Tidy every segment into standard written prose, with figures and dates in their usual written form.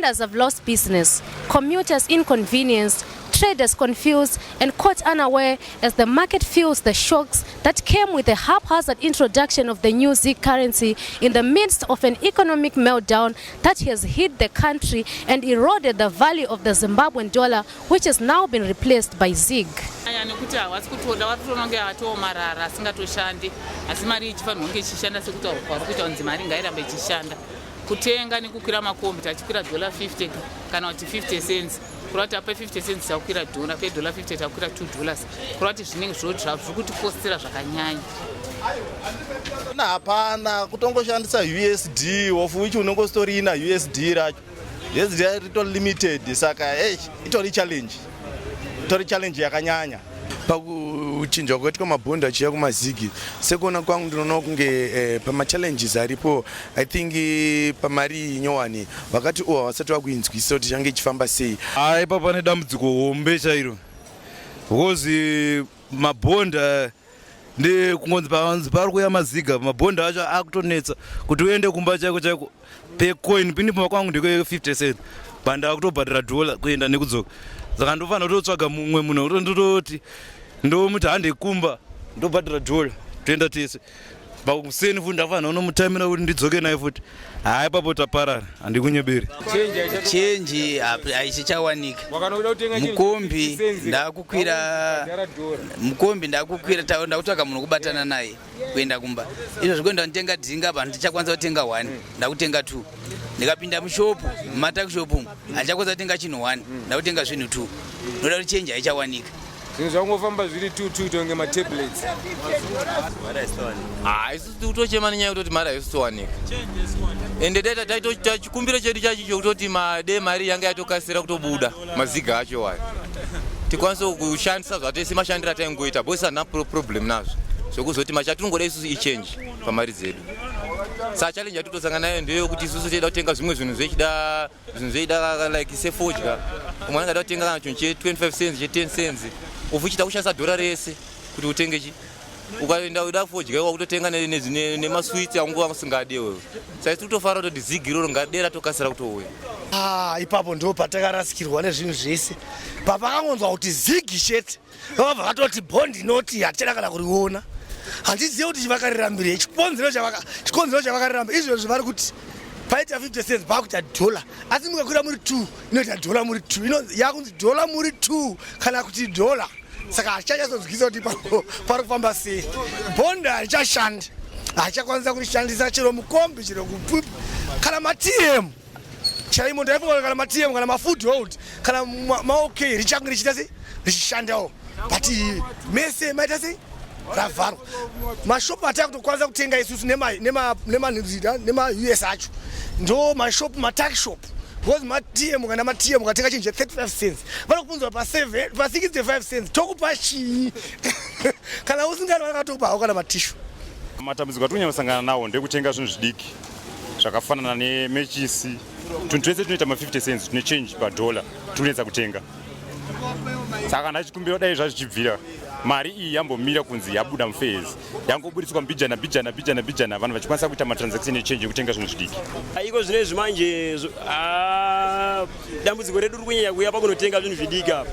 Vendors have lost business, commuters inconvenienced, traders confused and caught unaware as the market feels the shocks that came with the haphazard introduction of the new ZiG currency in the midst of an economic meltdown that has hit the country and eroded the value of the Zimbabwean dollar, which has now been replaced by ZiG. Kutenga nikukwira makombi tachikwira $50 kana kuti 50 cents kurati apa 50 cents takwira dollar pe $50 takwira $2 kurati zvinenge zvodra zvikuti kostera zvakanyanya na hapana kutongoshandisa USD of which unongostori ina USD racho USD rito limited saka itori challenge yakanyanya pakuchinjwa kwetwa mabhondi achiya kumazigi sekuona kwangu ndinoona kunge pama-challenges aripo I think pamari nyowani vakati wasati vakuinzwisa kuti change ichifamba sei. Ipa pane dambudziko hombe chairo because mabhondi ndekungonzi panzi pari kuya maziga mabhondi acho akutonetsa kuti uende kumba chaiko pecoin pinipo kwangu ndiko 50 cents banda akutobhadhira $1 kuenda nekudzoka saka ndofanira kutotsvaga mumwe munhu ndototi ndomuti handekumba ndobhadhira $1 toenda tese pakuseni futi ndafanira unomutamira kuti ndidzoke naye futi hai papo taparara handikunyeberi change haichichawanika mukombi ndakukwira ndakutsvaga munhu kubatana naye kuenda kumba izvo zvikuenda nditenga dzinga apa ndichakwanisa kutenga 1 ndakutenga 2 ndikapinda mushopu mumatakishopu handichakwanisa kutenga chinhu 1 ndakutenga zvinhu 2 noda kuti change haichawanika zvinhu zvangofamba zviri 2 tonge matablets isusu kutochema nenyaya yekutoti mari haisitowanika ende data chikumbiro chedu chachicho kutoti mari yanga yatokasira kutobuda maziga acho wayo tikwanise kushandisa zvatese mashandiro ataingoita bosi hana problem nazvo zvokuzoti machatinongoda isusu ichange pamari dzedu saka challenge yatotosangana nayo ndeyekuti isusu teida kutenga zvimwe zvinhu zveida like sefodya umwe anenge ada kutenga kana chinhu che25 cents che10 cents uchiita kushandisa dhora rese kuti utenge chi ukaenda uda fodya wakutotenga nemaswiti anguva usingade wewe saka isi kutofara kuti ZiG iroro ngadera tokasira kutouya ipapo ndo patakarasikirwa nezvinhu zvese papakangonzwa kuti ZiG chete vabva vatoti bhondi noti hatida kana kuriona handizive kuti chivakarirambirei chikonzero chavakarirambira izvozvo vari kuti paita 50 cents pakuita $1 asi mukakwira muri 2 inoita $1 muri 2 inonzi yakunzi $1 muri 2 kana kuti $1 saka hachachazonzwisa kuti pari kufamba sei bhondi haichashandi haichakwanisa kurishandisa chero mukombi chero kupupi kana matm chaimo ndaifunga kana matm kana mafood hold kana maok richange richita sei richishandawo but mese maita sei ravharwa mashopu atakutokwanisa kutenga isusu nema-US acho ndo mashopu matakishop because matm kana matm ukatenga chinhu che35 cents vanokunzwa pa65 cents tokupa chii kana usingani vakatokupawo kana matishu matambudziko atonyanyosangana nawo ndekutenga zvinhu zvidiki zvakafanana nemechisi tunhu twese tunoita ma50 cents tune change paDollar tunetsa kutenga saka ndachikumbira dai zvazvichibvira mari iyi yambomira kunzi yabuda mufezi yangoburitswa mbijana vanhu vachikwanisa kuita matransaction echange ekutenga zvinhu zvidiki iko zvinezvi manje dambudziko redu riri kunyanya kuya pakunotenga zvinhu zvidiki apa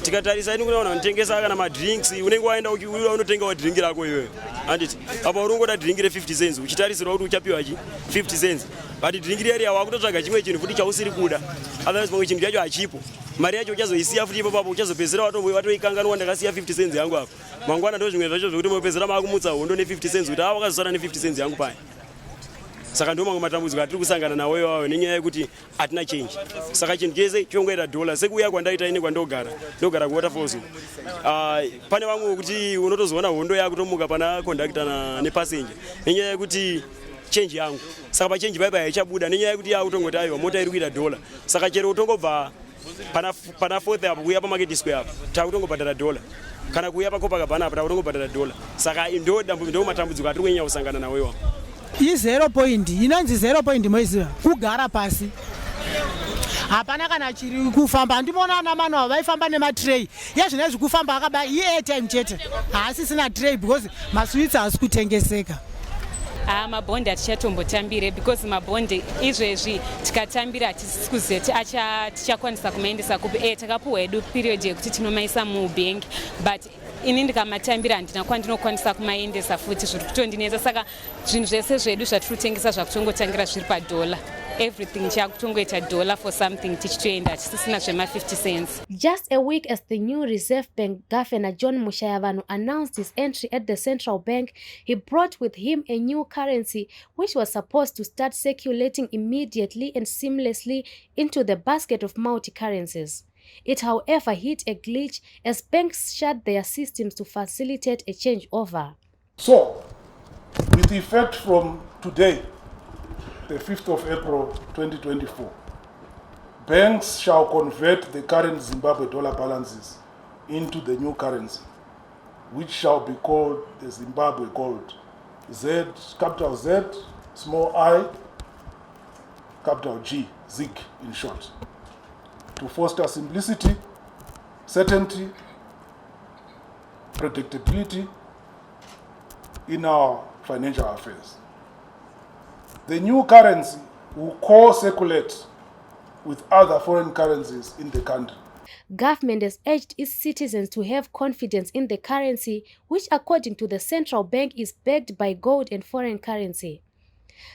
tikatarisa ini kunaona unotengesa kana madrinks unenge waenda uchiuya unotenga wadringi rako iwewe handiti apa uri ungoda dringi re50 cents uchitarisirwa kuti uchapiwa 50 cents but dringi riya wakutotsvaga chimwe chinhu futi chausiri kuda otherwise pamwe chinhu chacho hachipo mari yacho uchazoisiya futi ipapo uchazopedzera watoikanganwa ndakasiya 50 cents yangu apa mangwana ndo zvimwe zvacho zvokuti mopedzera maakumutsa hondo ne50 cents kuti wakazosara ne50 cents yangu paya saka ndo mamwe matambudziko atiri kusangana nawo iwawo nenyaya yekuti hatina change saka chinhu chese chongoita $1 sekuuya kwandaita ine kwandogara kuwaterfalls pane vamwe kuti unotozoona hondo yakutomuka pana conductor nepassenger nenyaya yekuti change yangu saka pa change bye haichabuda nenyaya yekuti yautongoti aiwa mota iri kuita dollar saka chero utongobva pana fourth apo kuya pa market square apo takutongobhadhara dollar kana kuya pa Copacabana apo takutongobhadhara dollar saka ndo matambudziko atiri kunyanya kusangana nawo iwa i0 point inonzi 0 point moiziva kugara pasi hapana kana chiri kufamba ndimona ana mano ava vaifamba nematray yezvinezvi kufamba akaba i-airtime chete haasisina tray because maswits haasi kutengeseka. Mabhondi hatichatombotambire because mabhondi izvezvi tikatambira hatisi kuzeti tichakwanisa kumaendesa kupi takapuwa hedu period yekuti tinomaisa mubhengi but ini ndikamatambira handina kwandinokwanisa kumaendesa futi zviri kutondinetsa saka zvinhu zvese zvedu zvatiri kutengesa zvakutongotangira zviri padhola everything chakutongoita dollar for something tichitoenda hatisisina zvema50 cents. Just a week as the new Reserve Bank Governor John Mushayavanu announced his entry at the central bank, he brought with him a new currency which was supposed to start circulating immediately and seamlessly into the basket of multi-currencies. It, however, hit a glitch as banks shut their systems to facilitate a changeover. So, with effect from today, the 5th of April 2024, banks shall convert the current Zimbabwe dollar balances into the new currency, which shall be called the Zimbabwe gold. Z, capital Z, small I, capital G, ZiG in short, to foster simplicity, certainty, predictability in our financial affairs. The new currency will co-circulate with other foreign currencies in the country. Government has urged its citizens to have confidence in the currency, which according to the central bank is backed by gold and foreign currency.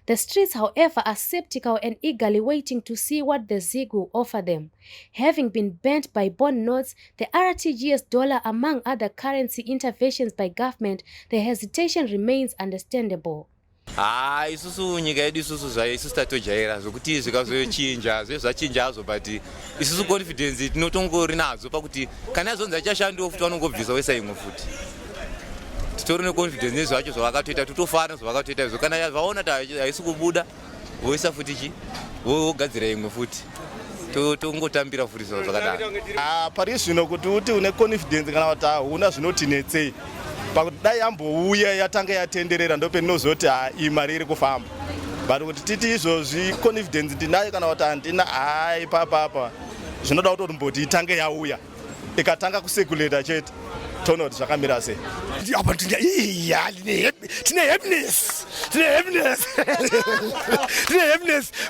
The streets, however, are skeptical and eagerly waiting to see what the ZiG will offer them. Having been banned by bond notes, the RTGS dollar, among other currency interventions by government, the hesitation remains understandable. Isusu nyika yedu isusu isusu tatojaira zvokuti zvikazochinja zvezvachinja hazvo but isusu confidence tinotongori nazo pakuti kana yazonzi achashandiwo futi vanongobvisa wesa imwe futi titori neconfidence nezvacho zvavakatoita totofana zvavakatoita izvo kana vaona kuti haisi kubuda voisa futi chi vogadzira imwe futi tongotambira futi zvavo zvakadaro. Pari zvino kuti uti une confidence kana kuti hauna zvinotinetsei pakuti dai yambouya yatanga yatenderera ndopenozoti imari iri kufamba but kuti titi izvozvi confidence ndinayo kana kuti handina papapa zvinoda kuti mboti itange yauya ikatanga kusekuleta chete toona kuti zvakamira sei. Apa tine happiness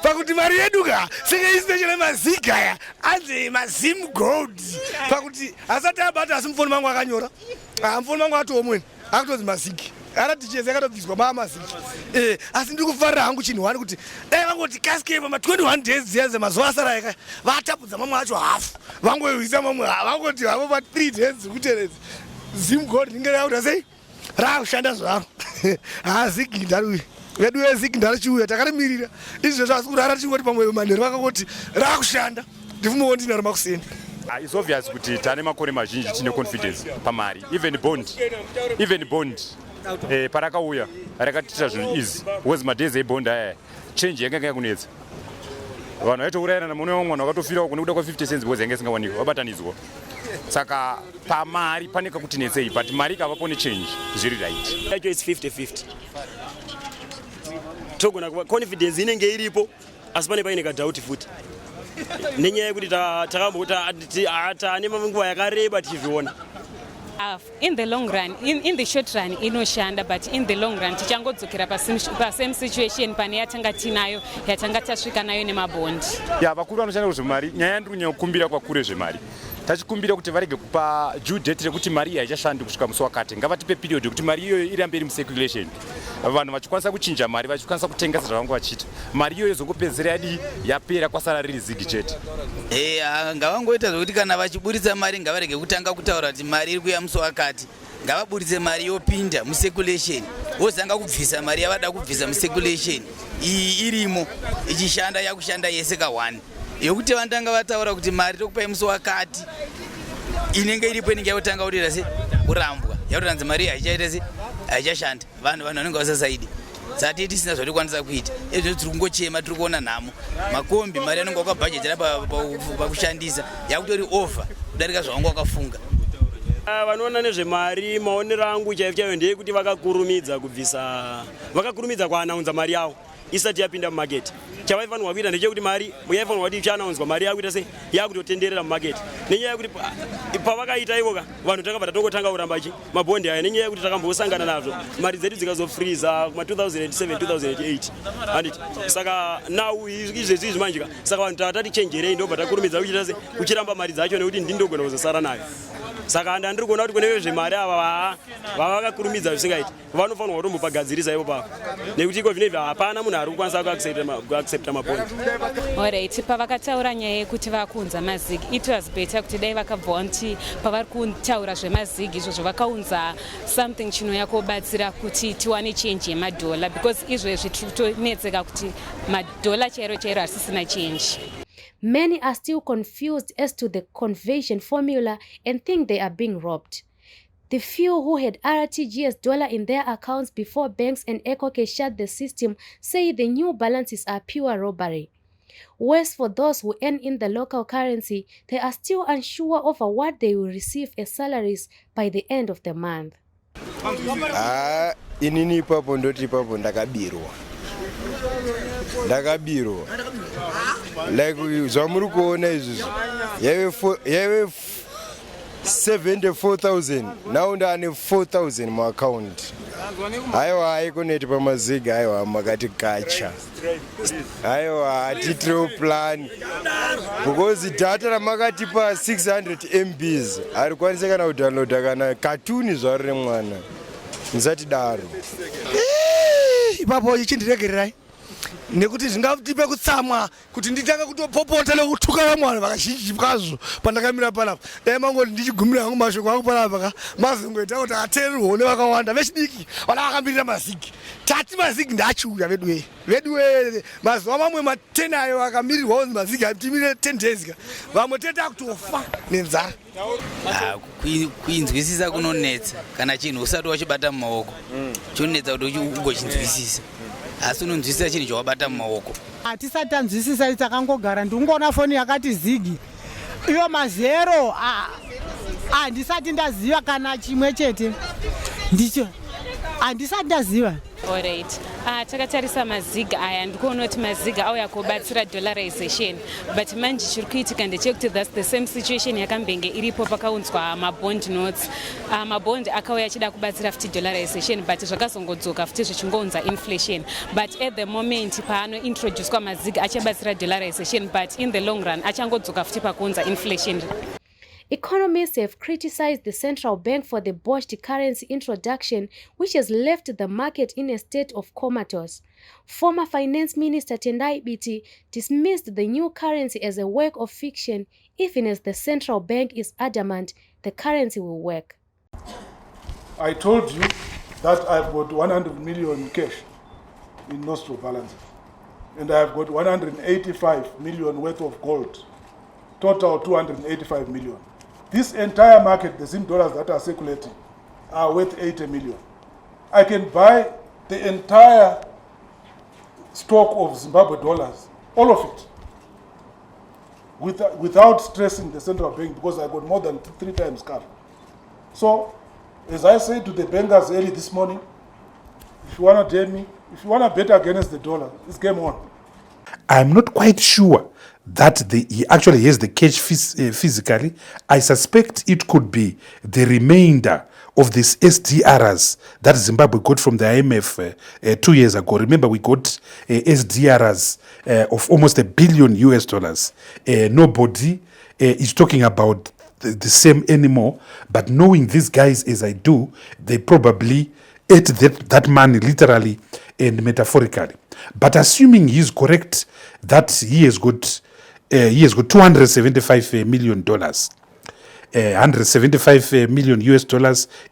pakuti mari yedu ka senge isipeshele mazig aya anzi mazim gold pakuti asati abata asi mufoni mangu akanyora mufoni mangu atoomweni akutozi mazig araticheze akatobviswa maamazig asi ndiri kufarira hangu chinhu wani kuti dai vangoti kasikepa ma21 days dziyanze mazuva asara aka vatapudza mamwe acho hafu vangoisa mamwe vangoti havo pa3 days dzikuteredza zim gold ringe rauta sei raakushanda zvaro zig ndaruya vedu vezig ndarichiuya takarimirira izvo zvasi kuti aratichingoti pamwe manheru vakangoti raakushanda ndifumewo ndinaro makuseni. It's obvious kuti tane makore mazhinji tine confidence pamari even bond parakauya rakatiita zvinhu easy was madezi ebond aya change yanga yakunetsa vanhu vaitourayana namune wamwe mwana wakatofirawo kune kuda kwa50 cents because yanga isingawanikwa wabatanidzwa saka pamari pane kakutinetsei but mari kavapo nechange zviri right yacho is 50-50 togona confidence inenge iripo asi pane paine kadhauti futi nenyaya yekuti takambota tane manguva yakareba tichizviona. In the long run, in the short run inoshanda but in the long run tichangodzokera pasame situation pane yatanga tinayo yatanga tasvika nayo nemabhondi. Vakuru vanoshanda kuzvemari nyaya ndiri kunyanya kukumbira kwakure zvemari tachikumbira kuti varege kupa due date rekuti mari iyi haichashandi kusvika musi wakati ngavatipe period yekuti mari iyoyo irambe iri mucirculation vanhu vachikwanisa kuchinja mari vachikwanisa kutengesa zvavanga vachiita mari iyoyo izongopedzera yadi yapera kwasara riri zigi chete. Ngavangoita zvokuti kana vachiburitsa mari ngavarege kutanga kutaura kuti mari iri kuya musi wakati ngavaburitse mari yopinda mucirculation vozanga kubvisa mari yavada kubvisa mucirculation iyi irimo ichishanda yakushanda yese ka1 yokuti vandanga vataura kuti mari tokupai musi wakati inenge iripo inenge yakutanga kutira se kurambwa yakutanzi mari haichaita se haichashanda vanhu vanenge vasasaidi sati tisina zvatikwanisa kuita izvo tiri kungochema tiri kuona nhamo makombi mari anenge wakabhajetera pakushandisa yakutori over kudarika zvavanga wakafunga. Vanoona nezvemari maonero angu chaivo ndeyekuti vakakurumidza kuanaunza mari yavo isati yapinda mumaketi. Chavaifanirwa kuita ndechekuti mari yaifanirwa kuti ichaanaunzwa mari yakuita sei yakutotenderera mumaketi nenyaya yekuti pavakaita ivoka vanhu takabva tatongotanga kuramba mabhondi aya nenyaya yekuti takambosangana nazvo mari dzedu dzikazofriza kuma 2007 2008 handiti saka now izvezvi manjika saka vanhu tatati chenjerei ndobva takurumidza kuchita sei kuchiramba mari dzacho nekuti ndindogona kuzosara nayo. Saka handiri kuona kuti kune vezvemari ava vavakakurumidza zvisingaiti vanofanirwa kutombopagadzirisa ivo pavo nekuti iko zvinezvi hapana munhu ari kukwanisa kuaccepta mabhondi. Alright, pavakataura nyaya yekuti vakuunza mazig it was better kuti dai vakabvawo nti pavari kutaura zvemazig izvozvo vakaunza something chinoya kubatsira kuti tiwane change yemadhola because izvezvi tiri kutonetseka kuti madhola chairo chairo asisina change. Many are still confused as to the conversion formula and think they are being robbed. The few who had RTGS dollar in their accounts before banks and EcoCash shut the system say the new balances are pure robbery. Worse for those who earn in the local currency, they are still unsure over what they will receive as salaries by the end of the month. Inini ipapo ndoti ipapo ndakabirwa like zvamuri kuona izvi yave 74,000 now ndane 4,000 muaccount. Aiwa aikoneti pamaziga aiwa makati kacha aiwa hatitiro plan because data ramakatipa 600 MBs arikwanisa kana kudownloada kana katuni zvaro remwana ndisati daro ipapo ichindiregererai nekuti zvingatipe kutsamwa kuti nditanga kutopopota nekutukana mwana vakazhinji kwazvo pandakamira panapa dai mangoti ndichigumira hangu mashoko angu panapa mazongoita kuti ateererwo nevakawanda vechidiki vana vakambirira mazigi tati mazigi ndachiuya veduwe mazuva mamwe 10 ayo akamirirwa onzi mazigi atimire 10 days vamwe teta kutofa nenzara. Kuinzwisisa kunonetsa kana chinhu usati wachibata mumaoko chinonetsa kuti ugochinzwisisa asi unonzwisisa chinhu chawabata mumaoko. Hatisati tanzwisisa takangogara ndingoona foni yakati zigi iyo mazero handisati ndaziva kana chimwe chete ndicho handisati ndaziva. Alright. Takatarisa maziga aya ndikuona kuti maziga auya kubatsira dollarization but manje chiri kuitika ndechekuti that's the same situation yakambenge iripo pakaunzwa mabond notes. Mabond akauya achida kubatsira futi dollarization but zvakazongodzoka futi zvichingounza inflation but at the moment paanointroducwa maziga achabatsira dollarization but in the long run achangodzoka futi pakuunza inflation. Economists have criticized the central bank for the botched currency introduction, which has left the market in a state of comatose. Former Finance Minister Tendai Biti dismissed the new currency as a work of fiction, even as the central bank is adamant the currency will work. I told you that I've got 100 million cash in Nostro balances, and I've got 185 million worth of gold, total 285 million. This entire market, the ZIM dollars that are circulating, are worth 80 million. I can buy the entire stock of Zimbabwe dollars, all of it, without stressing the central bank because I got more than 3 times cover. So, as I said to the bankers early this morning, if you want to dare me, if you want to bet against the dollar, it's game on. I'm not quite sure that he actually has the cash physically. I suspect it could be the remainder of these SDRs that Zimbabwe got from the IMF 2 years ago. Remember, we got SDRs of almost $1 billion. Nobody is talking about the same anymore, but knowing these guys as I do, they probably ate that money literally and metaphorically. But assuming he's correct that he has got $275 million, $175 million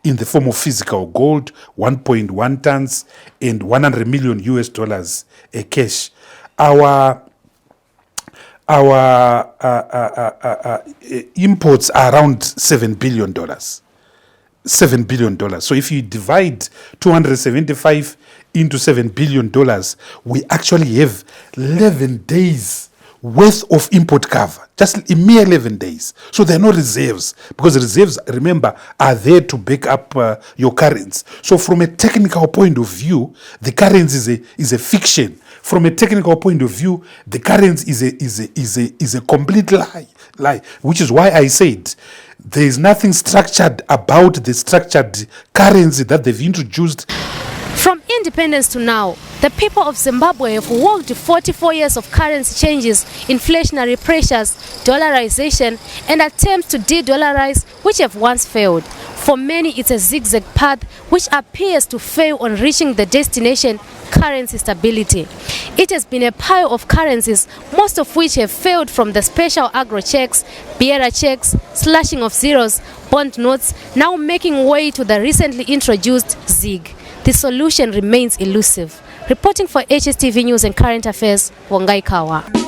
in the form of physical gold, 1.1 tons, and $100 million cash. Our imports are around $7 billion. $7 billion. So if you divide 275 into $7 billion, we actually have 11 days worth of import cover, just a mere 11 days. So there are no reserves, because reserves, remember, are there to back up your currency. So from a technical point of view, the currency is a fiction. From a technical point of view, the currency is a complete lie, which is why I said there is nothing structured about the structured currency that they've introduced. From independence to now, the people of Zimbabwe have walked 44 years of currency changes, inflationary pressures, dollarization, and attempts to de-dollarize, which have once failed. For many, it's a zigzag path which appears to fail on reaching the destination, currency stability. It has been a pile of currencies, most of which have failed, from the special agro checks, bearer checks, slashing of zeros, bond notes, now making way to the recently introduced ZiG. The solution remains elusive. Reporting for HSTV News and Current Affairs, Wongai Kawa.